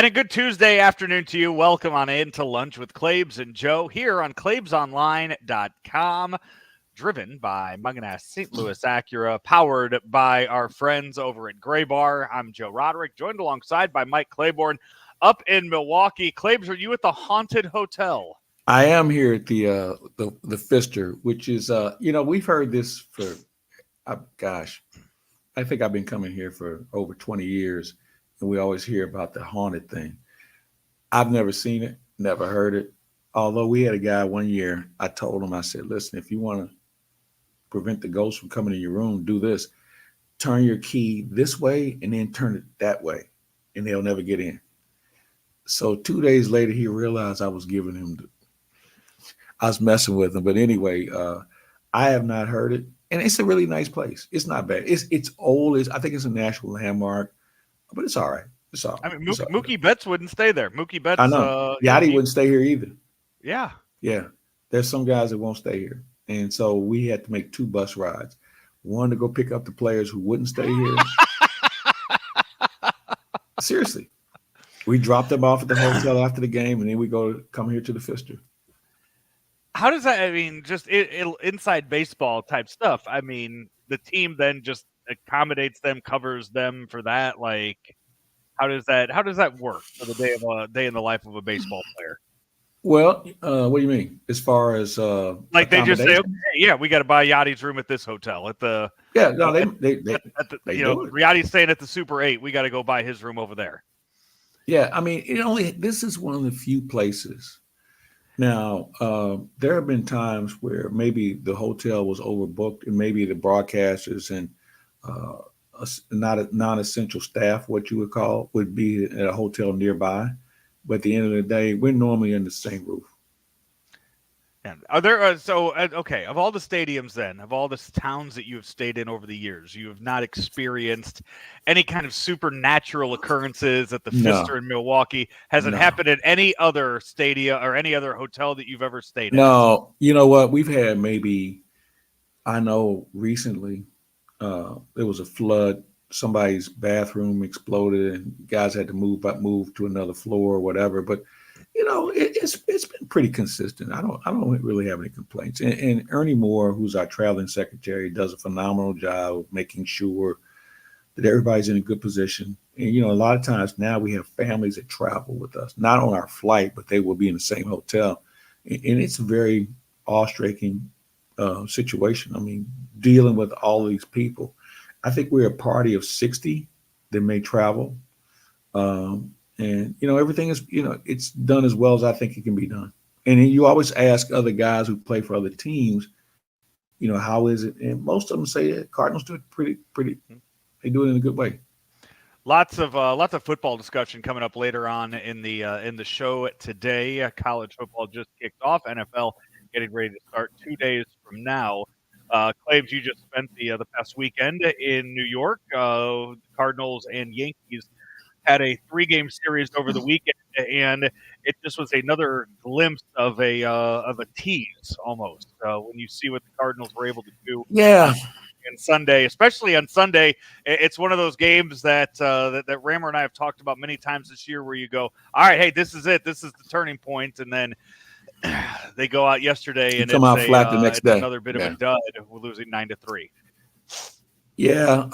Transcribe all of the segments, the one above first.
And a good Tuesday afternoon to you. Welcome on in to Lunch with Claibs and Joe here on claibsonline.com. Driven by Munganess St. Louis Acura, powered by our friends over at Gray Bar. I'm Joe Roderick, joined alongside by Mike Claiborne up in Milwaukee. Claibs, are you at the Haunted Hotel? I am here at the Pfister, which is we've heard this for I think I've been coming here for over 20 years, and we always hear about the haunted thing. I've never seen it, never heard it. Although we had a guy one year, I told him, I said, listen, if you want to prevent the ghosts from coming in your room, do this. Turn your key this way and then turn it that way, and they'll never get in. So 2 days later, he realized I was messing with him. But anyway, I have not heard it. And it's a really nice place. It's not bad. It's old. I think it's a national landmark, but it's all right. It's all right. I mean, Mookie Betts wouldn't stay there. Mookie Betts. I know. Yachty wouldn't stay here either. Yeah. Yeah. There's some guys that won't stay here. And so we had to make 2 bus rides. One to go pick up the players who wouldn't stay here. Seriously. We dropped them off at the hotel after the game, and then we come here to the Pfister. How does that, I mean, just inside baseball type stuff. I mean, the team then just accommodates them, covers them for that. Like, how does that work for the day in the life of a baseball player? Well, what do you mean? As far as like they just say, okay, yeah, we got to buy Yachty's room at this hotel at the Yachty's staying at the Super 8. We got to go buy his room over there. Yeah, I mean, this is one of the few places. Now, there have been times where maybe the hotel was overbooked, and maybe the broadcasters and non-essential staff, what you would call, would be at a hotel nearby. But at the end of the day, we're normally in the same roof. And are there okay, of all the stadiums then, of all the towns that you have stayed in over the years, you have not experienced any kind of supernatural occurrences at the Pfister in Milwaukee? Has it happened at any other stadia or any other hotel that you've ever stayed in? No. You know what? We've had I know recently there was a flood. Somebody's bathroom exploded and guys had to move to another floor or whatever. But it's been pretty consistent. I don't really have any complaints. And Ernie Moore, who's our traveling secretary, does a phenomenal job of making sure that everybody's in a good position. And a lot of times now we have families that travel with us, not on our flight, but they will be in the same hotel. And it's a very awe-striking situation. I mean, dealing with all of these people. I think we're a party of 60 that may travel. And, everything is, it's done as well as I think it can be done. And you always ask other guys who play for other teams, how is it? And most of them say that Cardinals do it pretty, they do it in a good way. Lots of football discussion coming up later on in the show today. College football just kicked off. NFL getting ready to start 2 days from now. Claibs, you just spent the past weekend in New York. Cardinals and Yankees had a 3-game series over the weekend, and it just was another glimpse of a tease almost when you see what the Cardinals were able to do. Yeah. And Sunday, especially on Sunday, it's one of those games that Rammer and I have talked about many times this year, where you go, all right, hey, this is it, this is the turning point, and then they go out yesterday and come out flat the next day. Another bit of a dud. We're losing 9-3. Yeah.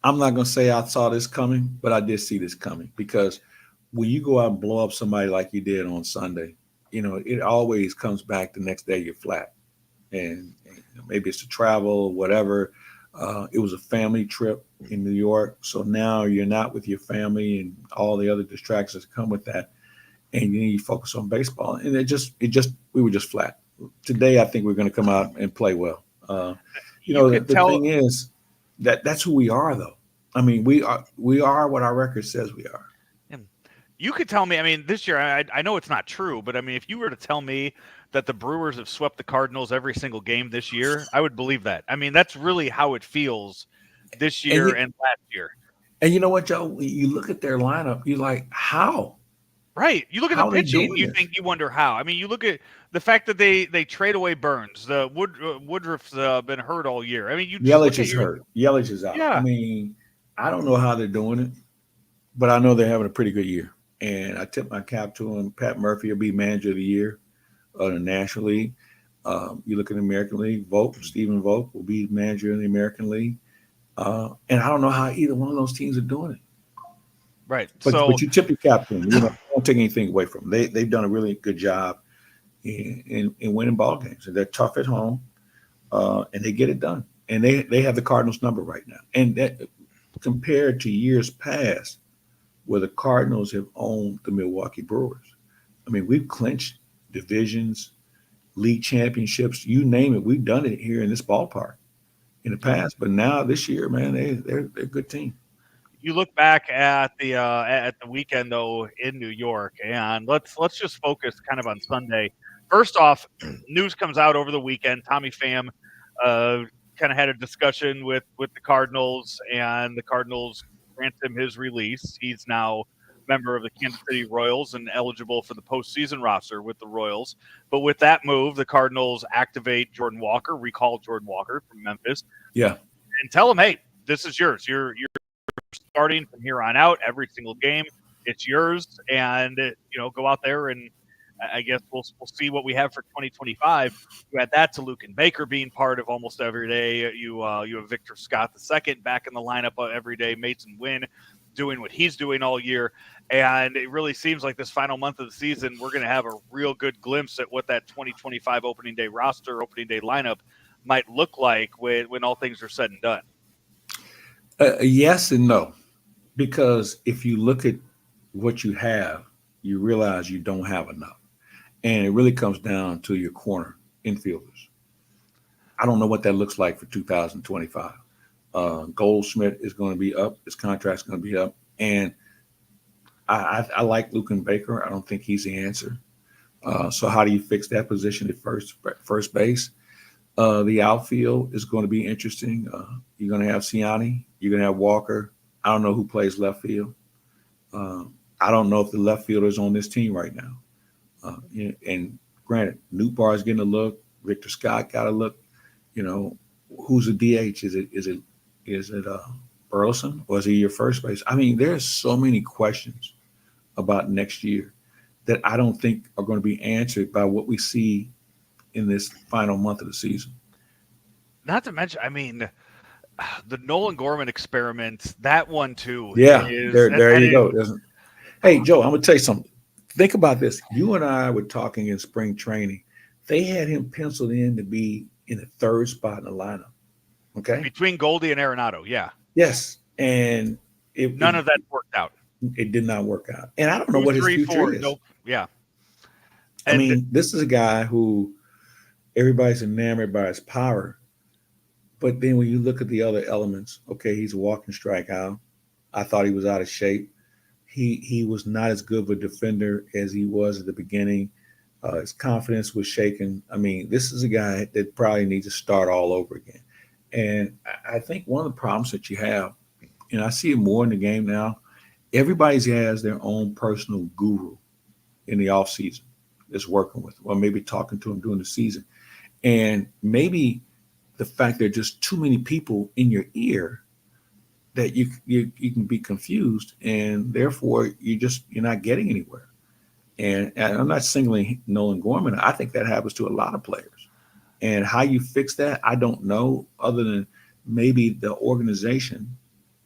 I'm not going to say I saw this coming, but I did see this coming, because when you go out and blow up somebody like you did on Sunday, it always comes back the next day you're flat. And maybe it's the travel, whatever. It was a family trip in New York. So now you're not with your family and all the other distractions that come with that. And then you focus on baseball. And we were just flat. Today, I think we're going to come out and play well. The thing is, that's who we are, though. I mean, we are what our record says we are. You could tell me, I mean, this year, I know it's not true, but I mean, if you were to tell me that the Brewers have swept the Cardinals every single game this year, I would believe that. I mean, that's really how it feels this year and last year. And you know what, Joe? You look at their lineup, you're like, how? Right. You look at the pitching, you wonder how. I mean, you look at the fact that they trade away Burns. Woodruff's been hurt all year. I mean, Yelich is hurt. Yelich is out. Yeah. I mean, I don't know how they're doing it. but I know they're having a pretty good year. And I tip my cap to him. Pat Murphy will be manager of the year of the National League. You look at the American League, Stephen Vogt will be manager in the American League. And I don't know how either one of those teams are doing it. Right. But So, you tip your cap to them. Don't take anything away from them. They've done a really good job in winning ball games. And they're tough at home, and they get it done. And they have the Cardinals number right now. And that compared to years past, where the Cardinals have owned the Milwaukee Brewers. I mean, we've clinched divisions, league championships, you name it. We've done it here in this ballpark in the past. But now this year, man, they're a good team. you look back at the weekend though in New York, and let's just focus kind of on Sunday. First off, news comes out over the weekend. Tommy Pham uh, kind of had a discussion with the Cardinals, and the Cardinals grant him his release. He's now member of the Kansas City Royals and eligible for the postseason roster with the Royals. But with that move, the Cardinals activate Jordan Walker, recall Jordan Walker from Memphis, Yeah. and tell him, hey, this is yours. You're starting from here on out every single game. It's yours, and go out there and I guess we'll see what we have for 2025. You add that to Luke and Baker being part of almost every day. You have Victor Scott II back in the lineup every day. Mason Wynn doing what he's doing all year, and it really seems like this final month of the season we're going to have a real good glimpse at what that 2025 opening day roster, opening day lineup might look like when all things are said and done. Yes and no, because if you look at what you have, you realize you don't have enough. And it really comes down to your corner infielders. I don't know what that looks like for 2025. Goldschmidt is going to be up. His contract's going to be up. And I like Luke and Baker. I don't think he's the answer. So how do you fix that position at first base? The outfield is going to be interesting. You're going to have Ciani. You're going to have Walker. I don't know who plays left field. I don't know if the left fielder is on this team right now. And granted, Newbar is getting a look. Victor Scott got a look. You know, who's the DH? Is it Burleson, or is he your first base? I mean, there's so many questions about next year that I don't think are going to be answered by what we see in this final month of the season. Not to mention, I mean, the Nolan Gorman experiment, that one too Yeah, is there that you is go. Hey, Joe, I'm gonna tell you something. Think about this. You and I were talking in spring training. They had him penciled in to be in the third spot in the lineup. Okay. between Goldie and Arenado. Yeah, Yes, and none of that worked out. it did not work out. And I don't know Two, what his three, future four. is. Nope. Yeah, I and mean, this is a guy who everybody's enamored by his power, but then when you look at the other elements, okay, he's a walking strikeout. I thought he was out of shape. He was not as good of a defender as he was at the beginning. His confidence was shaken. I mean, this is a guy that probably needs to start all over again. And I think one of the problems that you have, and I see it more in the game now, everybody has their own personal guru in the off season that's working with, or maybe talking to him during the season. And maybe the fact there are just too many people in your ear that you can be confused, and therefore you're not getting anywhere. And I'm not singling Nolan Gorman. I think that happens to a lot of players. And how you fix that, I don't know, other than maybe the organization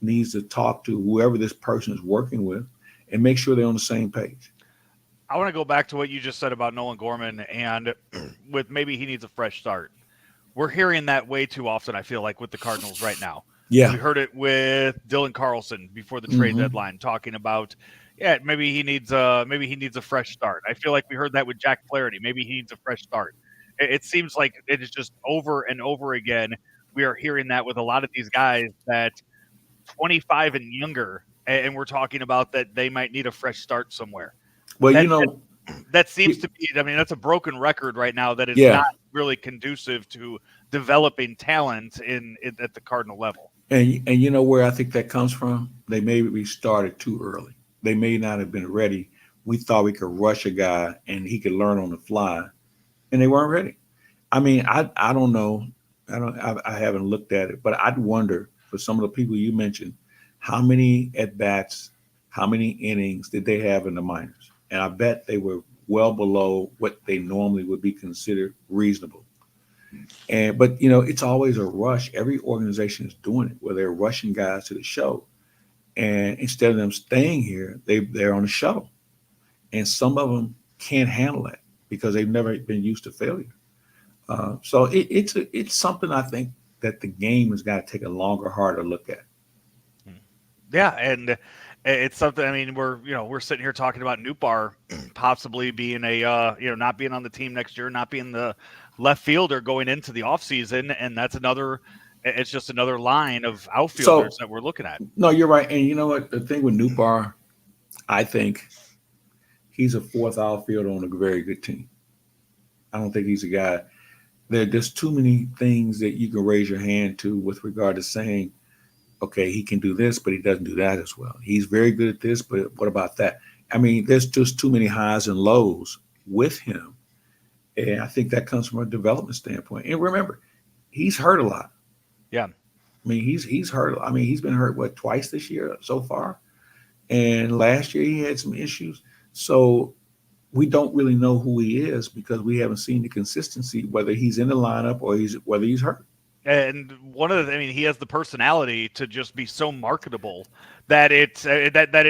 needs to talk to whoever this person is working with and make sure they're on the same page. I want to go back to what you just said about Nolan Gorman and with maybe he needs a fresh start. We're hearing that way too often, I feel like, with the Cardinals right now. Yeah. We heard it with Dylan Carlson before the trade Mm-hmm. deadline, talking about, yeah, maybe he needs a fresh start. I feel like we heard that with Jack Flaherty. Maybe he needs a fresh start. It seems like it is just over and over again. We are hearing that with a lot of these guys that 25 and younger, and we're talking about that they might need a fresh start somewhere. Well, That that seems to be. I mean, that's a broken record right now. That is yeah. not really conducive to developing talent in at the Cardinal level. And you know where I think that comes from? They maybe started too early. They may not have been ready. We thought we could rush a guy and he could learn on the fly, and they weren't ready. I mean, I don't know. I haven't looked at it, but I'd wonder for some of the people you mentioned, how many at bats how many innings did they have in the minors? And I bet they were well below what they normally would be considered reasonable. And but it's always a rush. Every organization is doing it where they're rushing guys to the show. And instead of them staying here, they're on a shuttle. And some of them can't handle that because they've never been used to failure. So it's something I think that the game has got to take a longer, harder look at. Yeah, and it's something. I mean, we're sitting here talking about Newbar possibly being a not being on the team next year, not being the left fielder going into the offseason, and that's another. It's just another line of outfielders So that we're looking at. no, you're right. And you know what? The thing with Newbar, I think he's a fourth outfielder on a very good team. I don't think he's a guy. There's too many things that you can raise your hand to with regard to saying, okay, he can do this, but he doesn't do that as well. He's very good at this, but what about that? I mean, there's just too many highs and lows with him. And I think that comes from a development standpoint. And remember, he's hurt a lot. Yeah. I mean, he's hurt. I mean, he's been hurt what twice this year so far, and last year he had some issues. So we don't really know who he is because we haven't seen the consistency whether he's in the lineup or whether he's hurt. And I mean, he has the personality to just be so marketable that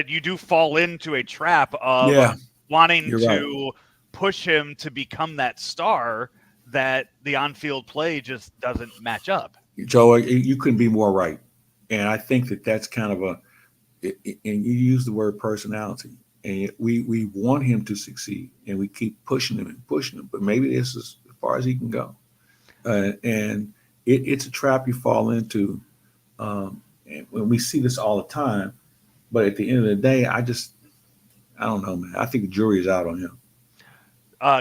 you do fall into a trap of Yeah, wanting you're right, to push him to become that star that the on-field play just doesn't match up. Joe. You couldn't be more right. And I think that that's kind of and you use the word personality. And we want him to succeed, and we keep pushing him and pushing him. But maybe this is as far as he can go. And it's a trap you fall into. And when we see this all the time, but at the end of the day, I don't know, man. I think the jury is out on him.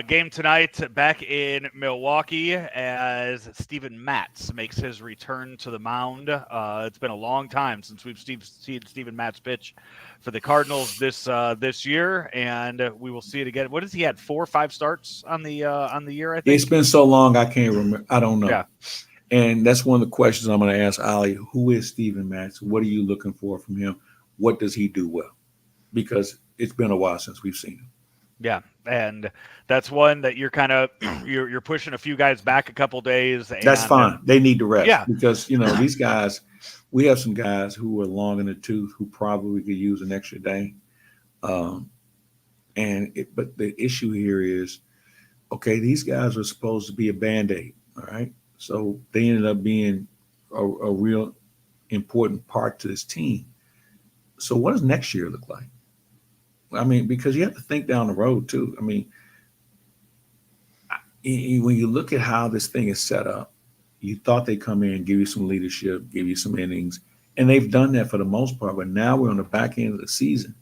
Game tonight back in Milwaukee as Steven Matz makes his return to the mound. It's been a long time since we've seen Steven Matz pitch for the Cardinals this year, and we will see it again. What has he had? 4 or 5 starts on the year? I think It's been so long, I can't remember. I don't know. Yeah. And that's one of the questions I'm going to ask Ali. Who is Steven Matz? What are you looking for from him? What does he do well? Because it's been a while since we've seen him. Yeah, and that's one that you're kind of you're pushing a few guys back a couple days. And, that's fine. They need to rest because these guys. We have some guys who are long in the tooth who probably could use an extra day. But the issue here is, okay, these guys are supposed to be a Band-Aid, all right? So they ended up being a real important part to this team. So what does next year look like? I mean, because you have to think down the road too. I mean, when you look at how this thing is set up, you thought they'd come in, give you some leadership, give you some innings, and they've done that for the most part. But now we're on the back end of the season,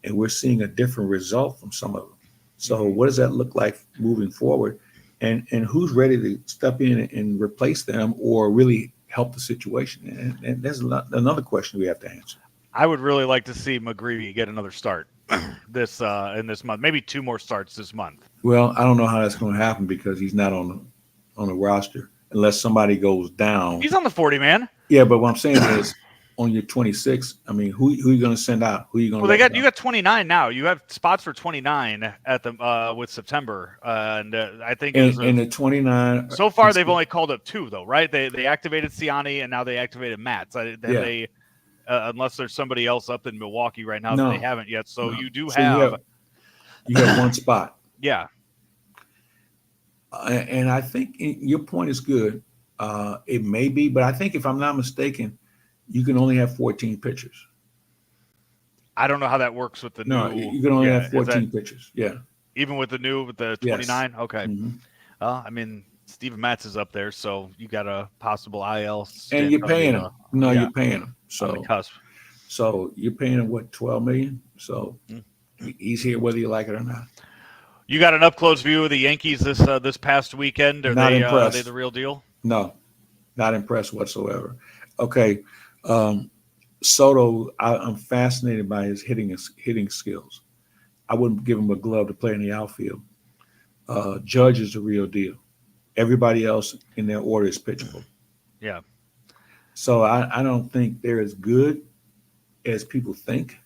and we're seeing a different result from some of them. So what does that look like moving forward? And who's ready to step in and replace them or really help the situation? And there's another question we have to answer. I would really like to see McGreevy get another start in this month, maybe 2 more starts this month. Well, I don't know how that's going to happen because he's not on the roster unless somebody goes down. He's on the 40 man. Yeah, but what I'm saying is, on your 26, I mean, who are you going to send out? Who are you going to? Well, you got 29 now. You have spots for 29 at the with September, and I think in the 29. So far, they've only called up 2 though, right? They activated Ciani and now they activated Matt. So they unless there's somebody else up in Milwaukee right now that they haven't yet. So you do have you have one spot. Yeah. And I think your point is good. It may be, but I think if I'm not mistaken, you can only have 14 pitchers. I don't know how that works with the new. No, you can only have 14 pitchers. Yeah. Even with the 29? Yes. Okay. Mm-hmm. I mean, Steven Matz is up there, so you got a possible IL. And you're paying him. You're paying him. So on the cusp. So you're paying him what, $12 million? So he's here whether you like it or not. You got an up close view of the Yankees this past weekend. Are they the real deal? No, not impressed whatsoever. Okay, Soto, I'm fascinated by his hitting skills. I wouldn't give him a glove to play in the outfield. Judge is the real deal. Everybody else in their order is pitchable. Yeah. So I don't think they're as good as people think.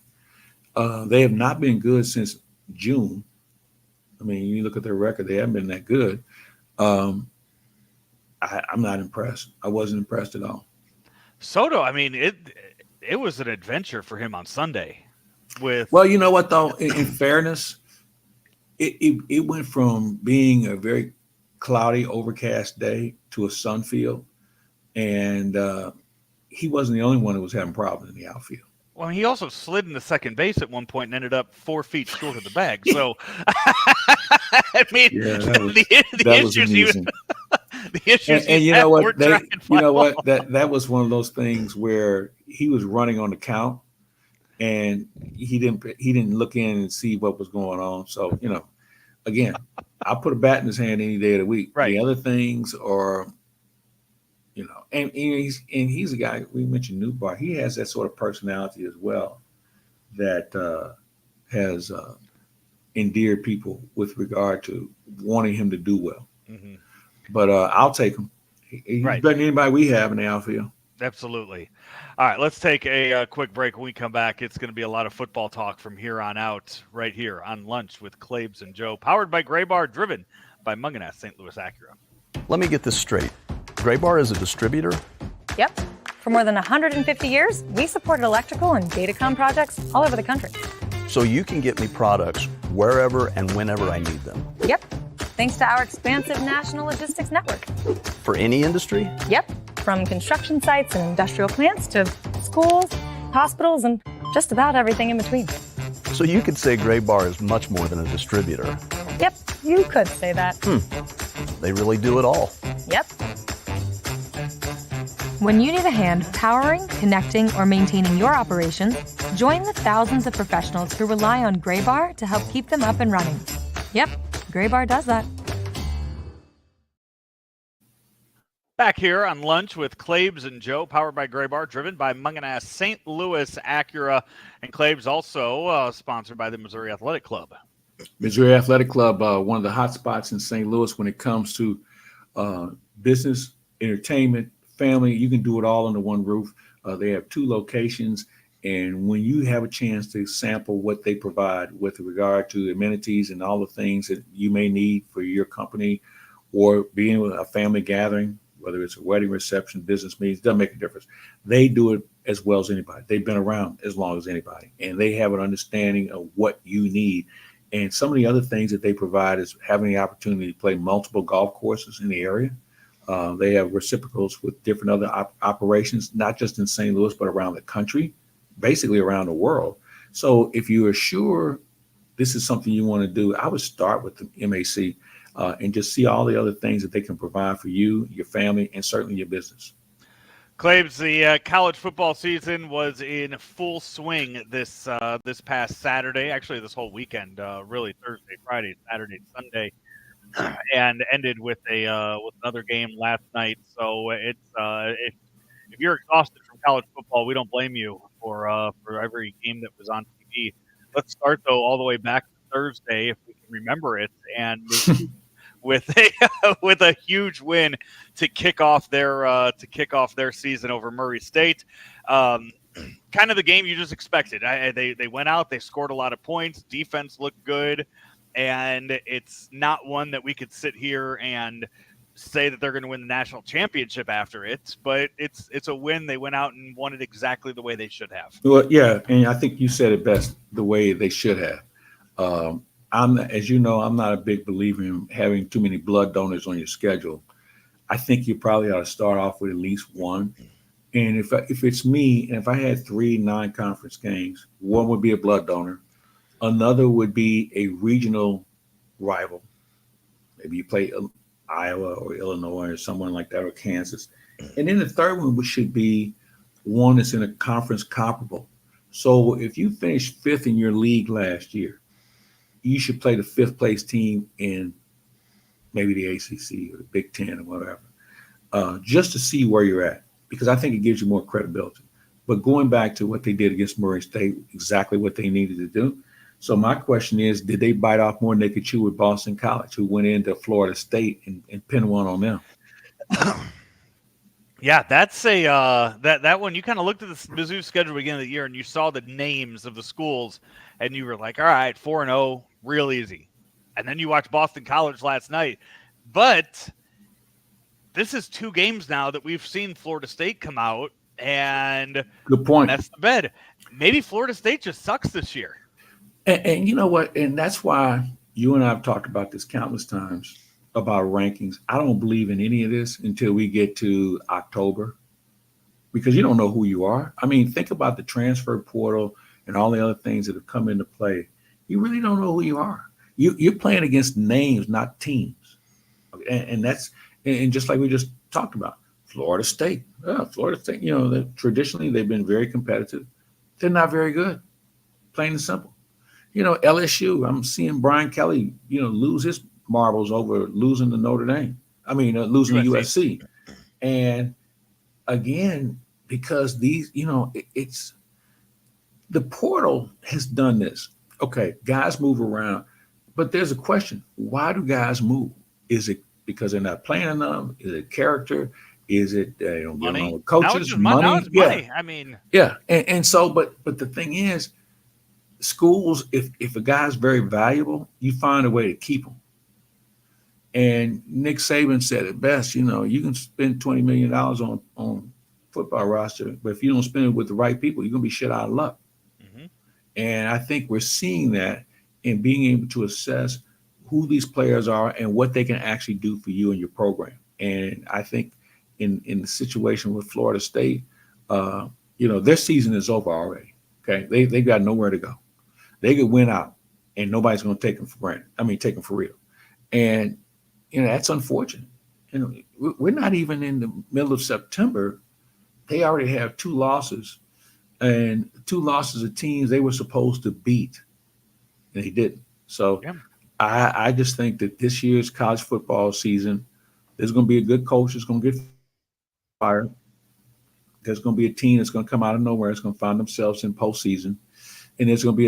They have not been good since June. I mean, you look at their record; they haven't been that good. Um, I'm not impressed. I wasn't impressed at all. Soto, I mean, it was an adventure for him on Sunday with Well, you know what though? In fairness, it went from being a very cloudy, overcast day to a sun field, and he wasn't the only one who was having problems in the outfield. well, he also slid into second base at one point and ended up 4 feet short of the bag. So, I mean, Yeah, that was the that was issues he amusing. the issues And he you had know what weren't they, tracking you fly know balls. what that was one of those things where he was running on the count, and he didn't look in and see what was going on. So again, I'll put a bat in his hand any day of the week. Right. The other things are, and he's a guy we mentioned Newbar. He has that sort of personality as well that has endeared people with regard to wanting him to do well. Hmm. But I'll take him. He's Right. better than anybody we have in the outfield. Absolutely. All right, let's take a quick break. When we come back, it's going to be a lot of football talk from here on out, right here on Lunch with Claibs and Joe, powered by Gray Bar, driven by Munganess St. Louis Acura. Let me get this straight. Gray Bar is a distributor? Yep. For more than 150 years, we supported electrical and datacom projects all over the country. So you can get me products wherever and whenever I need them. Yep. Thanks to our expansive national logistics network. For any industry? Yep. From construction sites and industrial plants to schools, hospitals, and just about everything in between. So you could say Gray Bar is much more than a distributor. Yep, you could say that. They really do it all. Yep. When you need a hand powering, connecting, or maintaining your operations, join the thousands of professionals who rely on Gray Bar to help keep them up and running. Yep, Gray Bar does that. Back here on Lunch with Claibs and Joe, powered by Gray Bar, driven by Munganess St. Louis Acura, and Claibs also sponsored by the Missouri Athletic Club. Missouri Athletic Club, one of the hot spots in St. Louis when it comes to business, entertainment, family. You can do it all under one roof. They have 2 locations, and when you have a chance to sample what they provide with regard to amenities and all the things that you may need for your company or being with a family gathering, whether it's a wedding reception, business meetings, doesn't make a difference. They do it as well as anybody. They've been around as long as anybody, and they have an understanding of what you need. And some of the other things that they provide is having the opportunity to play multiple golf courses in the area. They have reciprocals with different other operations, not just in St. Louis, but around the country, basically around the world. So if you are sure this is something you want to do, I would start with the MAC and just see all the other things that they can provide for you, your family, and certainly your business. Claibs, the college football season was in full swing this past Saturday, actually this whole weekend, really Thursday, Friday, Saturday, Sunday, and ended with another game last night. So it's if you're exhausted from college football, we don't blame you for every game that was on TV. Let's start though all the way back to Thursday, if we can remember it, and with a huge win to kick off their season over Murray State. Kind of the game you just expected. They went out, they scored a lot of points, defense looked good, and it's not one that we could sit here and say that they're going to win the national championship after it, but it's a win. They went out and won it exactly the way they should have. Well, yeah, and I think you said it best, the way they should have. As you know, I'm not a big believer in having too many blood donors on your schedule. I think you probably ought to start off with at least one. And if it's me, and if I had 3 non-conference games, one would be a blood donor, another would be a regional rival. Maybe you play Iowa or Illinois or someone like that, or Kansas. And then the third one should be one that's in a conference comparable. So if you finished 5th in your league last year, you should play the 5th place team in maybe the ACC or the Big Ten or whatever, just to see where you're at, because I think it gives you more credibility. But going back to what they did against Murray State, exactly what they needed to do. So my question is, did they bite off more than they could chew with Boston College, who went into Florida State and pinned one on them? Yeah, that's a that one. You kind of looked at the Mizzou schedule beginning of the year, and you saw the names of the schools, and you were like, "All right, 4-0, real easy." And then you watch Boston College last night, but this is 2 games now that we've seen Florida State come out and Good point. mess the bed. Maybe Florida State just sucks this year. And you know what? And that's why you and I have talked about this countless times about rankings. I don't believe in any of this until we get to October because you don't know who you are. I mean, think about the transfer portal and all the other things that have come into play. You really don't know who you are. You're playing against names, not teams. And that's and just like we just talked about, Florida State. Florida State, traditionally they've been very competitive. They're not very good, plain and simple. LSU, I'm seeing Brian Kelly, lose his marbles over losing to Notre Dame. I mean, losing to USC. And again, because it's the portal has done this. Okay, guys move around, but there's a question. Why do guys move? Is it because they're not playing enough? Is it character? Is it they don't get along with coaches? Now it's just money. Now it's money. I mean, yeah. And so, but the thing is, schools, if a guy's very valuable, you find a way to keep him. And Nick Saban said it best, you can spend $20 million on football roster, but if you don't spend it with the right people, you're going to be shit out of luck. Mm-hmm. And I think we're seeing that in being able to assess who these players are and what they can actually do for you and your program. And I think in the situation with Florida State, their season is over already. Okay, they got nowhere to go. They could win out, and nobody's going to take them for granted. I mean, take them for real. And that's unfortunate. We're not even in the middle of September. They already have 2 losses, and 2 losses of teams they were supposed to beat, and they didn't. So yeah. I just think that this year's college football season, there's going to be a good coach that's going to get fired. There's going to be a team that's going to come out of nowhere. It's going to find themselves in postseason. And there's going to be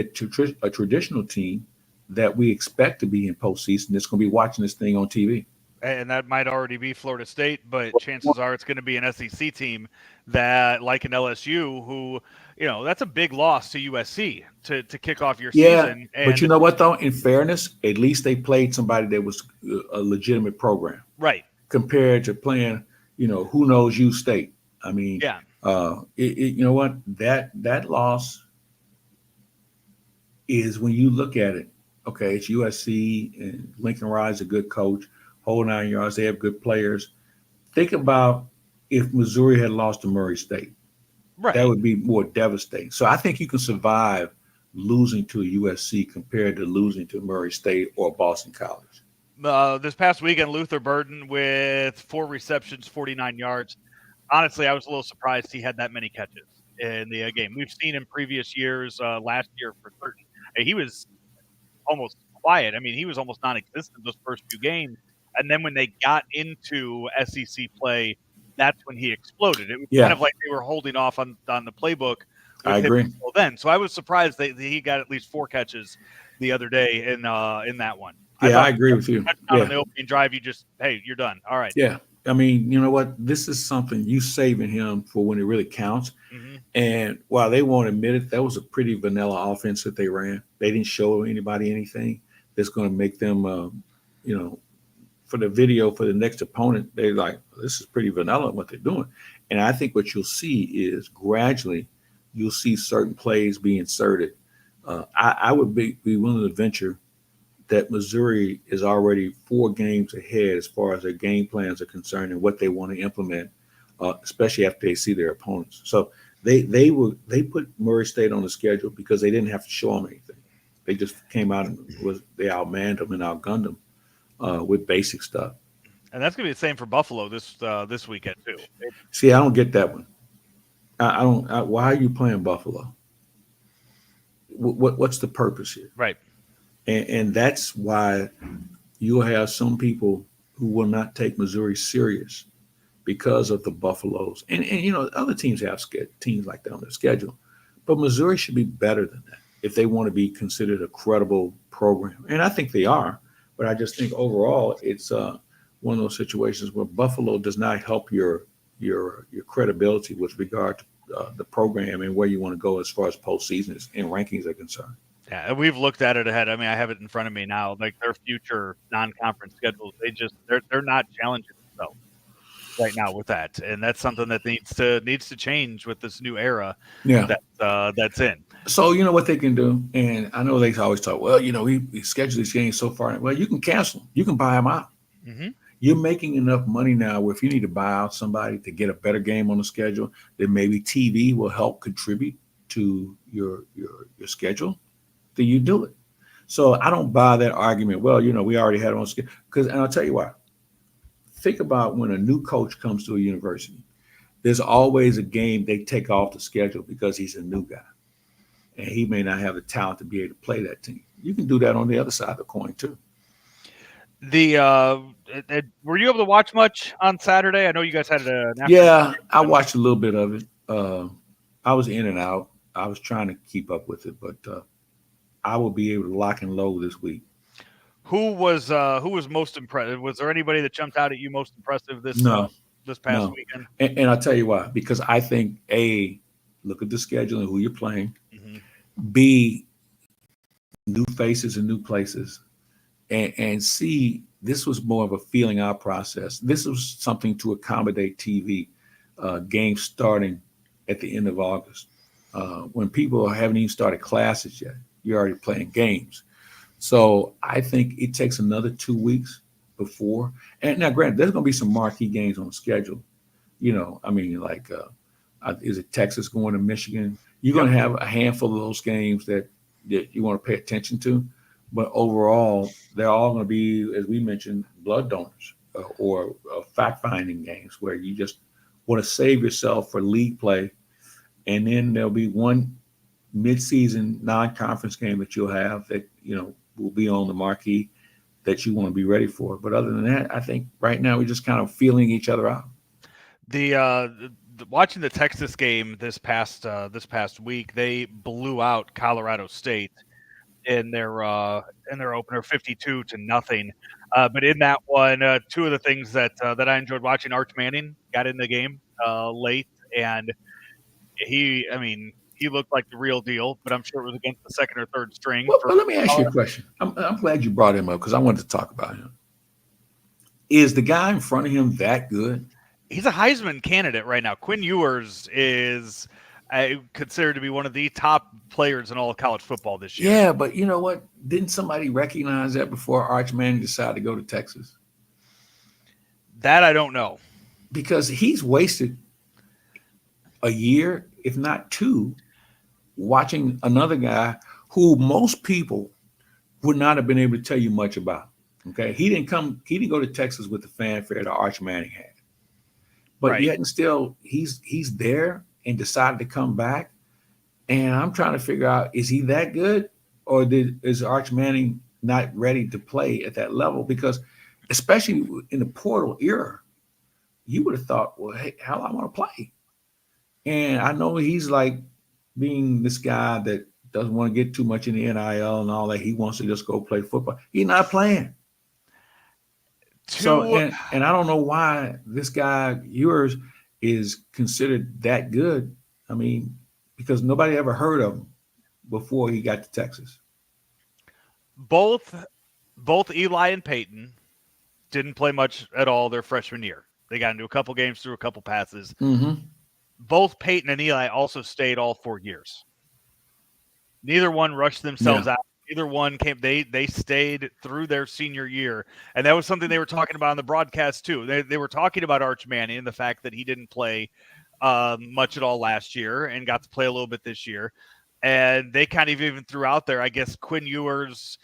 a traditional team that we expect to be in postseason that's going to be watching this thing on TV. And that might already be Florida State, but chances are it's going to be an SEC team that, like an LSU, who, that's a big loss to USC to kick off your season. And, but you know what, though? In fairness, at least they played somebody that was a legitimate program. Right. Compared to playing, who knows you State. I mean, yeah. You know what? That loss is when you look at it, okay, it's USC and Lincoln Riley's a good coach, whole 9 yards, they have good players. Think about if Missouri had lost to Murray State. Right. That would be more devastating. So I think you can survive losing to USC compared to losing to Murray State or Boston College. This past weekend, Luther Burden with 4 receptions, 49 yards. Honestly, I was a little surprised he had that many catches in the game. We've seen in previous years, last year for certain, he was almost quiet. I mean, he was almost non-existent those first few games. And then when they got into SEC play, that's when he exploded. It was kind of like they were holding off on the playbook. I agree. Then, so I was surprised that he got at least 4 catches the other day in that one. Yeah, I agree with you. On the opening drive, you're done. All right. Yeah. I mean, you know what? This is something you saving him for when it really counts. Mm-hmm. And while they won't admit it, that was a pretty vanilla offense that they ran. They didn't show anybody anything that's going to make them, for the video for the next opponent, they're like, this is pretty vanilla what they're doing. And I think what you'll see is gradually you'll see certain plays be inserted. I would be willing to venture that Missouri is already 4 games ahead as far as their game plans are concerned and what they want to implement, especially after they see their opponents. So they put Murray State on the schedule because they didn't have to show them anything. They just came out and they outmanned them and outgunned them with basic stuff. And that's gonna be the same for Buffalo this weekend too. See, I don't get that one. I don't. Why are you playing Buffalo? What's the purpose here? Right. And that's why you'll have some people who will not take Missouri serious because of the Buffaloes. And other teams have teams like that on their schedule. But Missouri should be better than that if they want to be considered a credible program. And I think they are. But I just think overall it's one of those situations where Buffalo does not help your your credibility with regard to the program and where you want to go as far as postseason and rankings are concerned. Yeah, and we've looked at it ahead. I mean, I have it in front of me now. Like their future non-conference schedules, they're not challenging themselves right now with that, and that's something that needs to change with this new era. Yeah. That's in. So you know what they can do, and I know they always talk. Well, we schedule these games so far. Well, you can cancel them. You can buy them out. Mm-hmm. You're making enough money now where if you need to buy out somebody to get a better game on the schedule, then maybe TV will help contribute to your schedule. Then you do it. So I don't buy that argument. Well, we already had it on schedule. And I'll tell you why. Think about when a new coach comes to a university. There's always a game they take off the schedule because he's a new guy. And he may not have the talent to be able to play that team. You can do that on the other side of the coin, too. Were you able to watch much on Saturday? I know you guys had an afternoon. Yeah, I watched a little bit of it. I was in and out. I was trying to keep up with it, but I will be able to lock and load this week. Who was most impressive? Was there anybody that jumped out at you most impressive this past weekend? And I'll tell you why. Because I think A, look at the schedule and who you're playing. Mm-hmm. B, new faces and new places. And C, this was more of a feeling out process. This was something to accommodate TV games starting at the end of August. When people haven't even started classes yet, you're already playing games. So I think it takes another 2 weeks before. And now, granted, there's going to be some marquee games on the schedule. Is it Texas going to Michigan? You're going to have a handful of those games that you want to pay attention to. But overall, they're all going to be, as we mentioned, blood donors or fact-finding games where you just want to save yourself for league play. And then there'll be one mid-season non-conference game that you'll have that, will be on the marquee that you want to be ready for. But other than that, I think right now we're just kind of feeling each other out. Watching the Texas game this past week, they blew out Colorado State in their opener 52-0. But in that one, two of the things that I enjoyed watching, Arch Manning got in the game late, and he looked like the real deal, but I'm sure it was against the second or third string. Well, let me ask you a question. I'm glad you brought him up because I wanted to talk about him. Is the guy in front of him that good? He's a Heisman candidate right now. Quinn Ewers is considered to be one of the top players in all of college football this year. Yeah, but you know what? Didn't somebody recognize that before Arch Manning decided to go to Texas? That I don't know. Because he's wasted a year, if not two, watching another guy who most people would not have been able to tell you much about. Okay. He didn't go to Texas with the fanfare that Arch Manning had. But right. Yet and still he's there and decided to come back. And I'm trying to figure out, is he that good? Or is Arch Manning not ready to play at that level? Because especially in the portal era, you would have thought, well, hey, hell, I want to play. And I know he's like being this guy that doesn't want to get too much in the NIL and all that. He wants to just go play football. He's not playing. And I don't know why this guy, yours, is considered that good. I mean, because nobody ever heard of him before he got to Texas. Both Eli and Peyton didn't play much at all their freshman year. They got into a couple games, threw a couple passes. Mm-hmm. Both Peyton and Eli also stayed all 4 years. Neither one rushed themselves out. Neither one came. They stayed through their senior year, and that was something they were talking about on the broadcast too. They were talking about Arch Manning and the fact that he didn't play much at all last year and got to play a little bit this year. And they kind of even threw out there, I guess, Quinn Ewers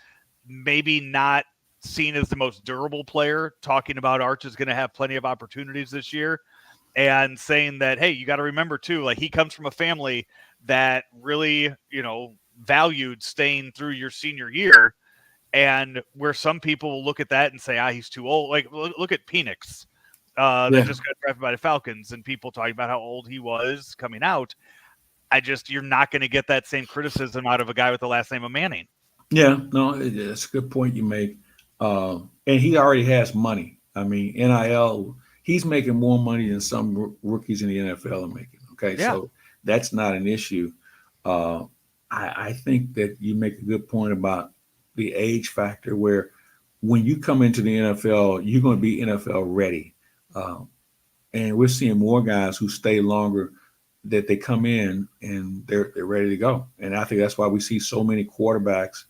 maybe not seen as the most durable player, talking about Arch is going to have plenty of opportunities this year, and saying that, hey, you got to remember too, like he comes from a family that really, valued staying through your senior year, and where some people will look at that and say, he's too old. Like look at Penix. They just got drafted by the Falcons, and people talking about how old he was coming out. You're not going to get that same criticism out of a guy with the last name of Manning. Yeah, no, it's a good point you make. And he already has money. I mean, NIL, he's making more money than some rookies in the NFL are making. Okay, Yeah. so that's not an issue. Uh, I think that you make a good point about the age factor, where when you come into the NFL, you're going to be NFL ready. Uh, and we're seeing more guys who stay longer, that they come in and they're ready to go. And I think that's why we see so many quarterbacks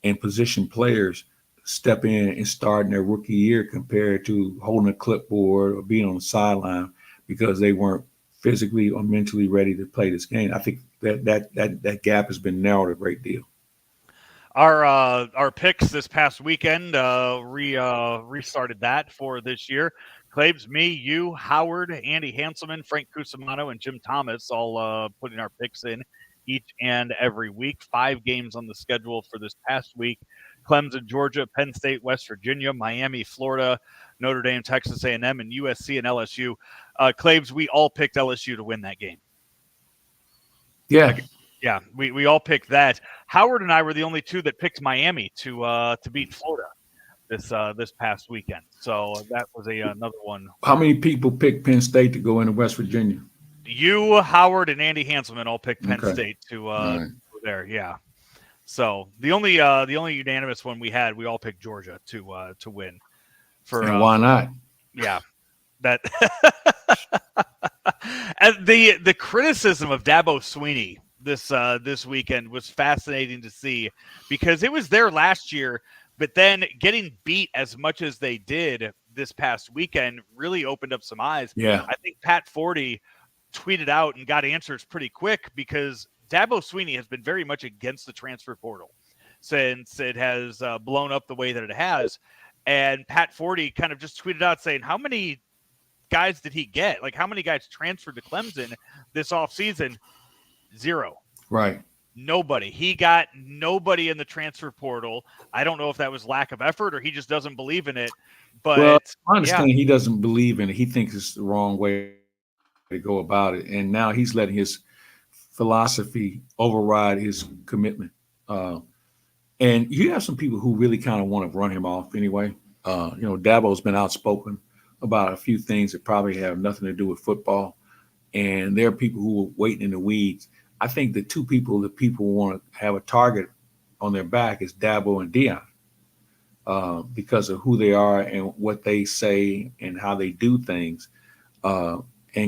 and position players step in and start in their rookie year compared to holding a clipboard or being on the sideline because they weren't physically or mentally ready to play this game. I think that gap has been narrowed a great deal. Our picks this past weekend restarted that for this year. Claibs, me, you, Howard, Andy Hanselman, Frank Cusimano, and Jim Thomas all putting our picks in each and every week. 5 games on the schedule for this past week: Clemson, Georgia; Penn State, West Virginia; Miami, Florida; Notre Dame, Texas A&M; and USC and LSU. Claibs, we all picked LSU to win that game. Yeah. Yeah, we all picked that. Howard and I were the only two that picked Miami to beat Florida this past weekend. So that was another one. How many people picked Penn State to go into West Virginia? You, Howard, and Andy Hanselman all picked Penn State to right. go there. Yeah. So the only unanimous one we had, we all picked Georgia to win. And why not? Yeah, that. And the criticism of Dabo Swinney this weekend was fascinating to see, because it was there last year, but then getting beat as much as they did this past weekend really opened up some eyes. Yeah. I think Pat Forty tweeted out and got answers pretty quick, because Dabo Swinney has been very much against the transfer portal since it has blown up the way that it has. And Pat Forty kind of just tweeted out saying, how many guys did he get? Like, how many guys transferred to Clemson this offseason? 0. Right. Nobody. He got nobody in the transfer portal. I don't know if that was lack of effort or he just doesn't believe in it. But well, I understand he doesn't believe in it. He thinks it's the wrong way to go about it. And now he's letting his philosophy override his commitment. And you have some people who really kind of want to run him off anyway. Dabo's been outspoken about a few things that probably have nothing to do with football. And there are people who are waiting in the weeds. I think the two people that people want to have a target on their back is Dabo and Deion, because of who they are and what they say and how they do things. And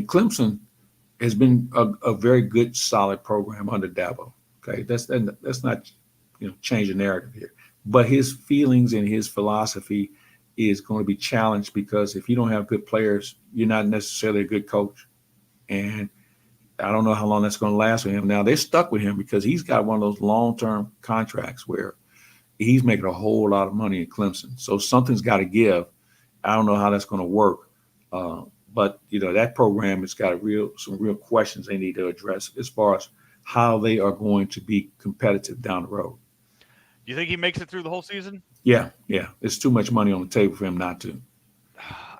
Clemson has been a very good, solid program under Dabo. Okay, that's not change the narrative here. But his feelings and his philosophy is going to be challenged, because if you don't have good players, you're not necessarily a good coach. And I don't know how long that's going to last with him. Now, they're stuck with him because he's got one of those long-term contracts where he's making a whole lot of money at Clemson. So something's got to give. I don't know how that's going to work. But that program has got some real questions they need to address as far as how they are going to be competitive down the road. Do you think he makes it through the whole season? Yeah. It's too much money on the table for him not to.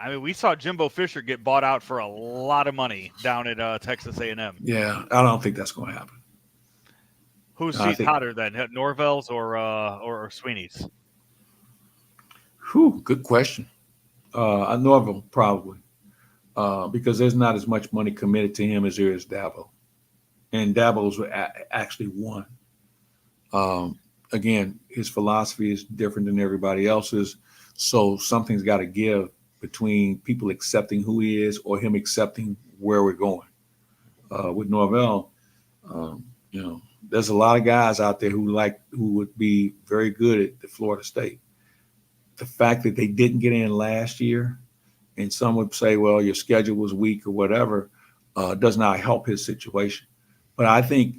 I mean, we saw Jimbo Fisher get bought out for a lot of money down at Texas A&M. Yeah, I don't think that's going to happen. Who's hotter then, Norvell's or Sweeney's? Good question. Norvell probably, because there's not as much money committed to him as there is Dabo, and Dabo's actually won. Again, his philosophy is different than everybody else's, so something's got to give between people accepting who he is or him accepting where we're going. With Norvell, there's a lot of guys out there who would be very good at the Florida State. The fact that they didn't get in last year, and some would say, well, your schedule was weak or whatever, does not help his situation. But I think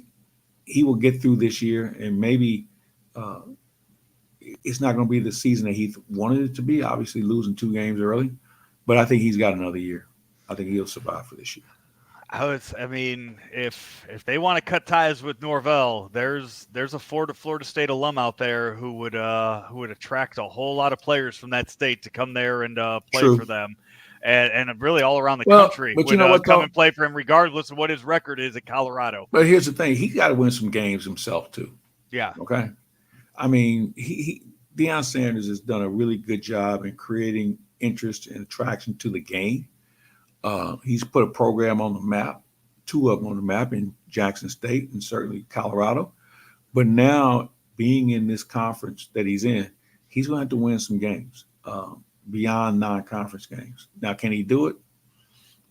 he will get through this year, and maybe it's not going to be the season that he wanted it to be, obviously losing 2 games early, but I think he's got another year. I think he'll survive for this year. I mean, if they want to cut ties with Norvell, there's a Florida State alum out there who would attract a whole lot of players from that state to come there and play True. for them, and really all around the country but would come and play for him, regardless of what his record is at Colorado. But here's the thing: he got to win some games himself too. Yeah. Okay. I mean, Deion Sanders has done a really good job in creating interest and attraction to the game. He's put a program on the map, 2 of them on the map in Jackson State and certainly Colorado. But now, being in this conference that he's in, he's going to have to win some games beyond non-conference games. Now, can he do it?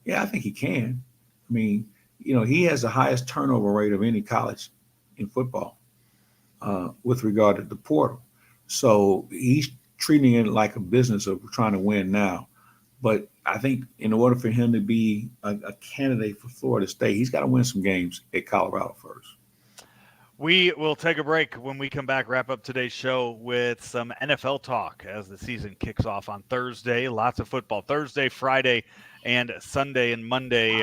Yeah, I think he can. I mean, he has the highest turnover rate of any college in football with regard to the portal. So he's treating it like a business of trying to win now. But I think in order for him to be a candidate for Florida State, he's got to win some games at Colorado first. We will take a break. When we come back, wrap up today's show with some NFL talk as the season kicks off on Thursday. Lots of football Thursday, Friday, and Sunday and Monday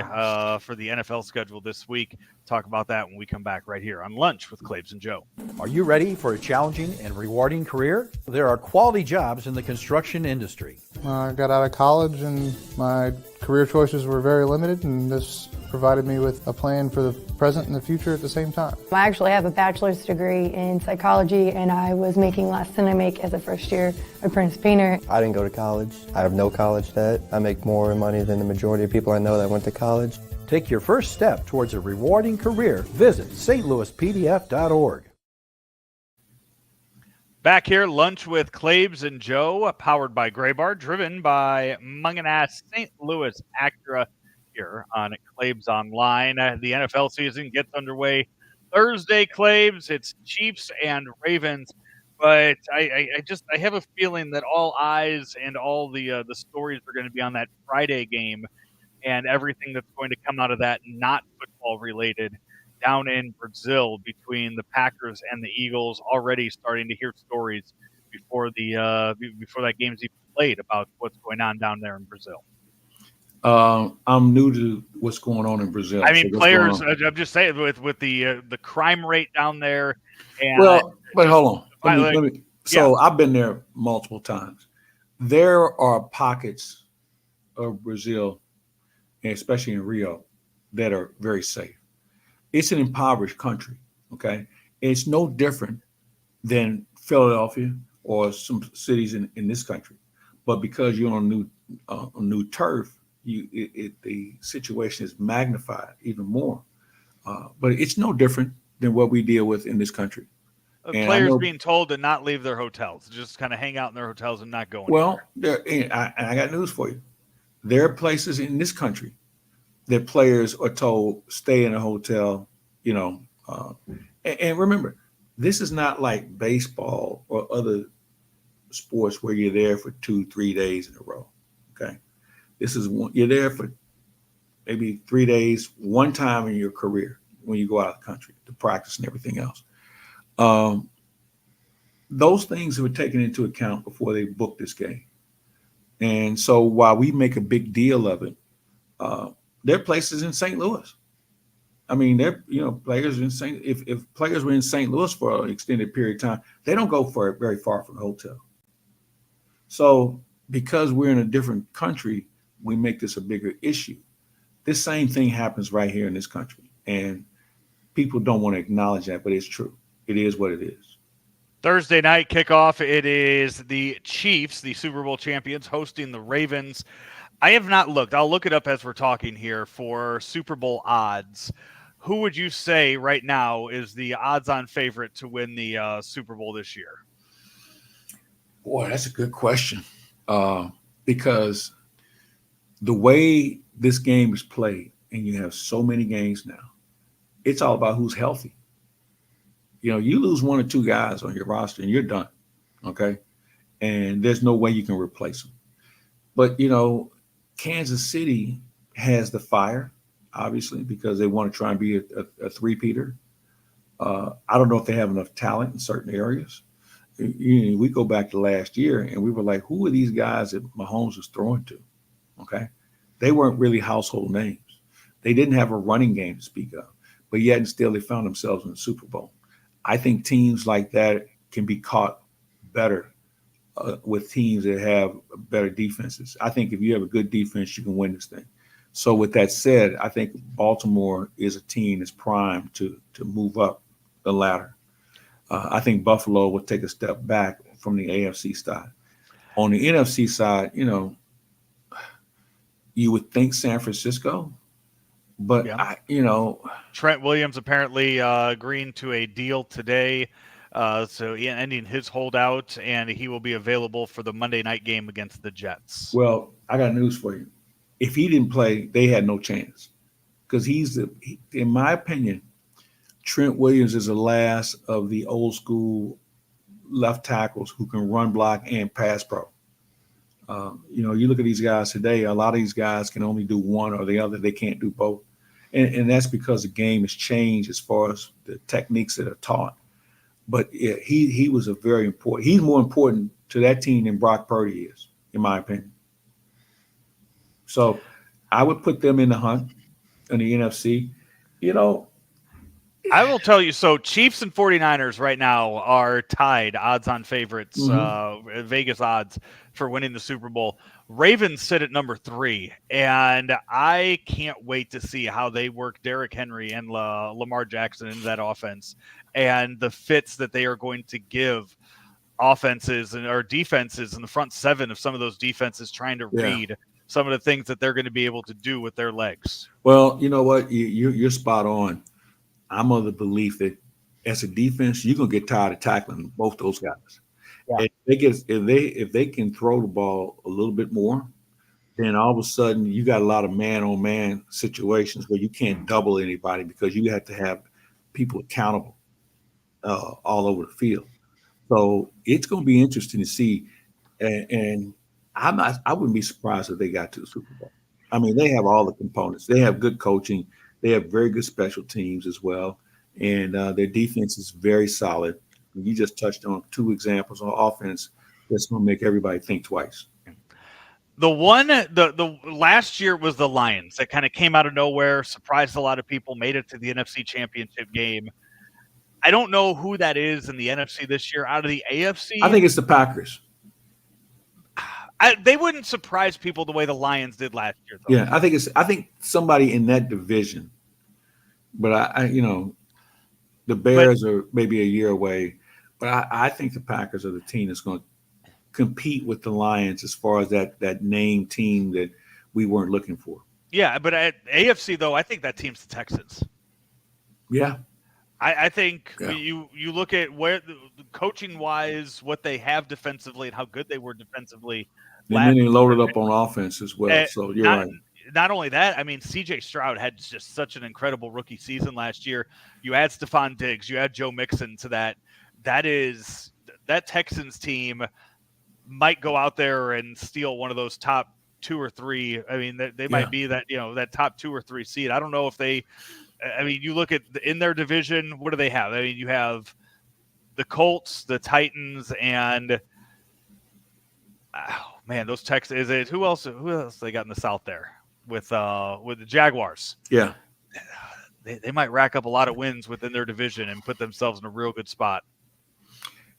for the NFL schedule this week. Talk about that when we come back right here on Lunch with Claibs and Joe. Are you ready for a challenging and rewarding career? There are quality jobs in the construction industry. I got out of college and my career choices were very limited, and this provided me with a plan for the present and the future at the same time. I actually have a bachelor's degree in psychology, and I was making less than I make as a first-year apprentice painter. I didn't go to college. I have no college debt. I make more money than the majority of people I know that went to college. Take your first step towards a rewarding career. Visit stlouispdf.org. Back here, Lunch with Claibs and Joe, powered by Graybar, driven by Munganass St. Louis Acura here on Claibs Online. The NFL season gets underway Thursday, Claibs. It's Chiefs and Ravens. But I have a feeling that all eyes and all the stories are going to be on that Friday game and everything that's going to come out of that, not football related, down in Brazil between the Packers and the Eagles. Already starting to hear stories before that game's even played about what's going on down there in Brazil. I'm new to what's going on in Brazil. I mean, players. I'm just saying with the crime rate down there. And but hold on. I've been there multiple times. There are pockets of Brazil, and especially in Rio, that are very safe. It's an impoverished country, okay? It's no different than Philadelphia or some cities in this country. But because you're on new turf, the situation is magnified even more. But it's no different than what we deal with in this country. Players being told to not leave their hotels, just kind of hang out in their hotels and not go anywhere. Well, I got news for you. There are places in this country that players are told stay in a hotel, and remember, this is not like baseball or other sports where you're there for 2-3 days in a row. Okay. You're there for maybe 3 days, one time in your career when you go out of the country to practice and everything else. Those things were taken into account before they booked this game. And so while we make a big deal of it, there are places in St. Louis. I mean, players if players were in St. Louis for an extended period of time, they don't go very far from the hotel. So because we're in a different country, we make this a bigger issue. This same thing happens right here in this country, and people don't want to acknowledge that, but it's true. It is what it is. Thursday night kickoff. It is the Chiefs, the Super Bowl champions, hosting the Ravens. I have not looked. I'll look it up as we're talking here for Super Bowl odds. Who would you say right now is the odds-on favorite to win the Super Bowl this year? Boy, that's a good question. Because the way this game is played, and you have so many games now, it's all about who's healthy. You lose 1 or 2 guys on your roster and you're done, okay? And there's no way you can replace them. But, Kansas City has the fire, obviously, because they want to try and be a three-peater. I don't know if they have enough talent in certain areas. We go back to last year and we were like, who are these guys that Mahomes was throwing to? Okay. They weren't really household names. They didn't have a running game to speak of, but yet and still they found themselves in the Super Bowl. I think teams like that can be caught better with teams that have better defenses. I think if you have a good defense, you can win this thing. So with that said, I think Baltimore is a team that's primed to move up the ladder. I think Buffalo will take a step back from the AFC side. On the NFC side, you would think San Francisco, but Yeah. Trent Williams apparently agreeing to a deal today, so ending his holdout, and he will be available for the Monday night game against the Jets. Well, I got news for you. If he didn't play, they had no chance because in my opinion, Trent Williams is the last of the old school left tackles who can run, block, and pass pro. You look at these guys today, a lot of these guys can only do one or the other. They can't do both. And that's because the game has changed as far as the techniques that are taught. But yeah, he was he's more important to that team than Brock Purdy is, in my opinion. So I would put them in the hunt in the NFC. I will tell you, so Chiefs and 49ers right now are tied odds-on favorites, Vegas odds for winning the Super Bowl. Ravens sit at number 3, and I can't wait to see how they work Derrick Henry and Lamar Jackson into that offense and the fits that they are going to give offenses or defenses in the front 7 of some of those defenses trying to read some of the things that they're going to be able to do with their legs. Well, you know what? You're spot on. I'm of the belief that as a defense, you're gonna get tired of tackling both those guys. Yeah. If they can throw the ball a little bit more, then all of a sudden you got a lot of man-on-man situations where you can't double anybody because you have to have people accountable all over the field. So it's gonna be interesting to see. And I wouldn't be surprised if they got to the Super Bowl. I mean, they have all the components. They have good coaching. They have very good special teams as well, and their defense is very solid. You just touched on 2 examples on offense that's going to make everybody think twice. The last year was the Lions that kind of came out of nowhere, surprised a lot of people, made it to the NFC Championship game. I don't know who that is in the NFC this year. Out of the AFC, I think it's the Packers. They wouldn't surprise people the way the Lions did last year, though. Yeah, I think somebody in that division. But the Bears are maybe a year away. But I think the Packers are the team that's going to compete with the Lions as far as that name team that we weren't looking for. Yeah, but at AFC though, I think that team's the Texans. Yeah. I think you look at where coaching wise, what they have defensively and how good they were defensively. And then they loaded up on offense as well. So you're right. Not only that, I mean, C.J. Stroud had just such an incredible rookie season last year. You add Stephon Diggs, you add Joe Mixon to that. That Texans team might go out there and steal one of those top 2 or 3. I mean, they might be that top 2 or 3 seed. I don't know if they. I mean, you look at in their division, what do they have? I mean, you have the Colts, the Titans, and those Texans. Who else they got in the South there with the Jaguars? Yeah, they might rack up a lot of wins within their division and put themselves in a real good spot.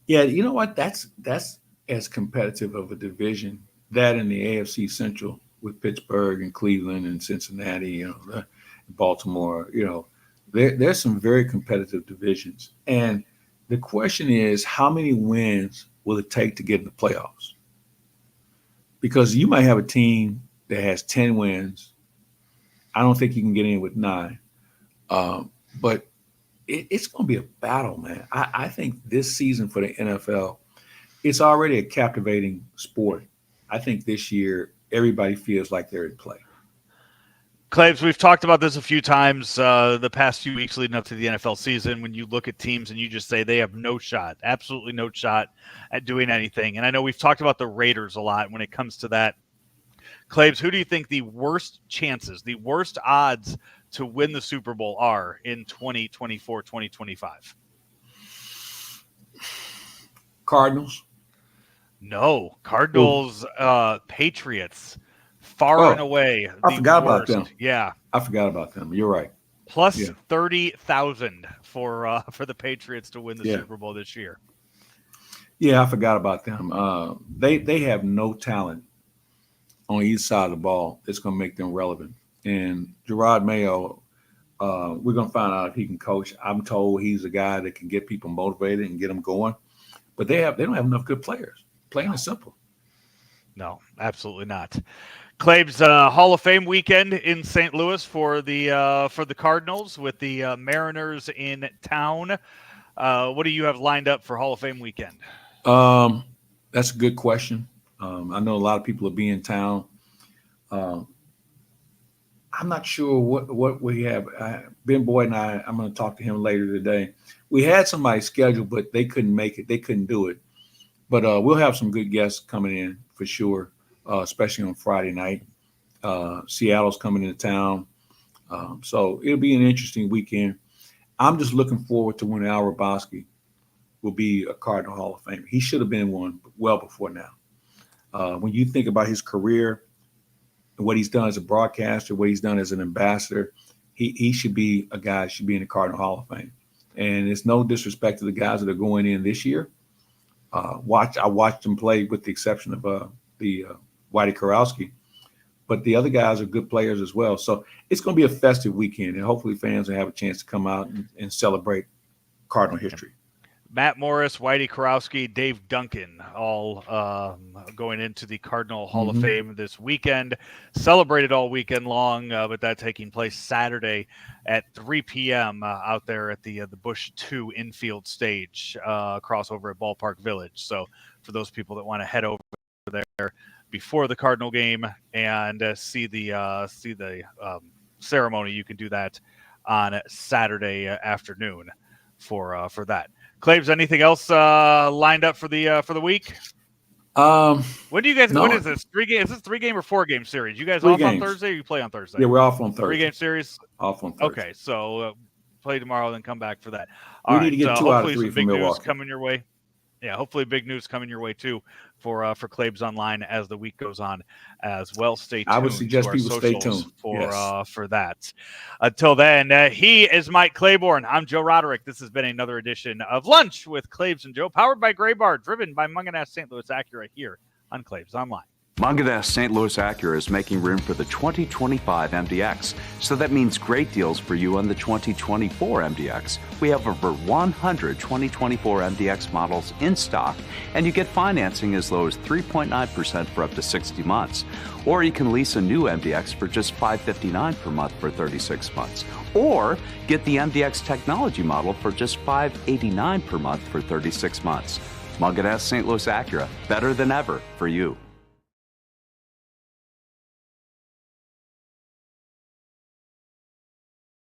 Yeah, you know what? That's as competitive of a division, that in the AFC Central with Pittsburgh and Cleveland and Cincinnati, Baltimore, there's some very competitive divisions. And the question is, how many wins will it take to get in the playoffs? Because you might have a team that has 10 wins. I don't think you can get in with 9. But it's going to be a battle, man. I think this season for the NFL, it's already a captivating sport. I think this year everybody feels like they're in play. Claibs, we've talked about this a few times the past few weeks leading up to the NFL season. When you look at teams and you just say they have no shot, absolutely no shot at doing anything. And I know we've talked about the Raiders a lot when it comes to that. Claibs, who do you think the worst chances, the worst odds to win the Super Bowl are in 2024, 2025? Cardinals? No. Cardinals, Patriots. Far and away. I forgot about them. Yeah. I forgot about them. You're right. Plus 30,000 for the Patriots to win the Super Bowl this year. Yeah, I forgot about them. They have no talent on either side of the ball that's going to make them relevant. And Gerard Mayo, we're going to find out if he can coach. I'm told he's a guy that can get people motivated and get them going. But they don't have enough good players. Plain and simple. No, absolutely not. Claibs Hall of Fame weekend in St. Louis for the Cardinals with the Mariners in town. What do you have lined up for Hall of Fame weekend? That's a good question. I know a lot of people will be in town. I'm not sure what we have. Ben Boyd and I'm going to talk to him later today. We had somebody scheduled, but they couldn't make it. They couldn't do it. But we'll have some good guests coming in for sure, especially on Friday night. Seattle's coming into town. So it'll be an interesting weekend. I'm just looking forward to when Al Robosky will be a Cardinal Hall of Famer. He should have been one well before now. When you think about his career, what he's done as a broadcaster, what he's done as an ambassador, he should be a guy should be in the Cardinal Hall of Fame. And it's no disrespect to the guys that are going in this year. I watched him play with the exception of the Whitey Kurowski, but the other guys are good players as well. So it's going to be a festive weekend, and hopefully fans will have a chance to come out and celebrate Cardinal history. Matt Morris, Whitey Kurowski, Dave Duncan, all going into the Cardinal Hall of Fame this weekend. Celebrated all weekend long, but that taking place Saturday at 3 p.m. Out there at the Busch 2 infield stage, crossover at Ballpark Village. So for those people that want to head over there before the Cardinal game and see the ceremony, you can do that on Saturday afternoon for that. Claibs, anything else lined up for the week? When do you guys? No. When is this? 3 games? Is this 3-game or 4-game series? You guys 3 off games. on Thursday? Or you play on Thursday? Yeah, we're off on Thursday. 3-game series. Off on Thursday. Okay, so play tomorrow, then come back for that. We need to get 2 out of 3 some from big news Milwaukee. coming your way. Yeah, hopefully big news coming your way too for Claibs Online as the week goes on as well. Stay tuned. I would suggest to our people stay socials tuned for that. Until then, he is Mike Claiborne. I'm Joe Roderick. This has been another edition of Lunch with Claibs and Joe, powered by Gray Bar, driven by Munganast St. Louis Acura here on Claibs Online. Munganast St. Louis Acura is making room for the 2025 MDX, so that means great deals for you on the 2024 MDX. We have over 100 2024 MDX models in stock, and you get financing as low as 3.9% for up to 60 months. Or you can lease a new MDX for just $559 per month for 36 months. Or get the MDX technology model for just $589 per month for 36 months. Munganast St. Louis Acura, better than ever for you.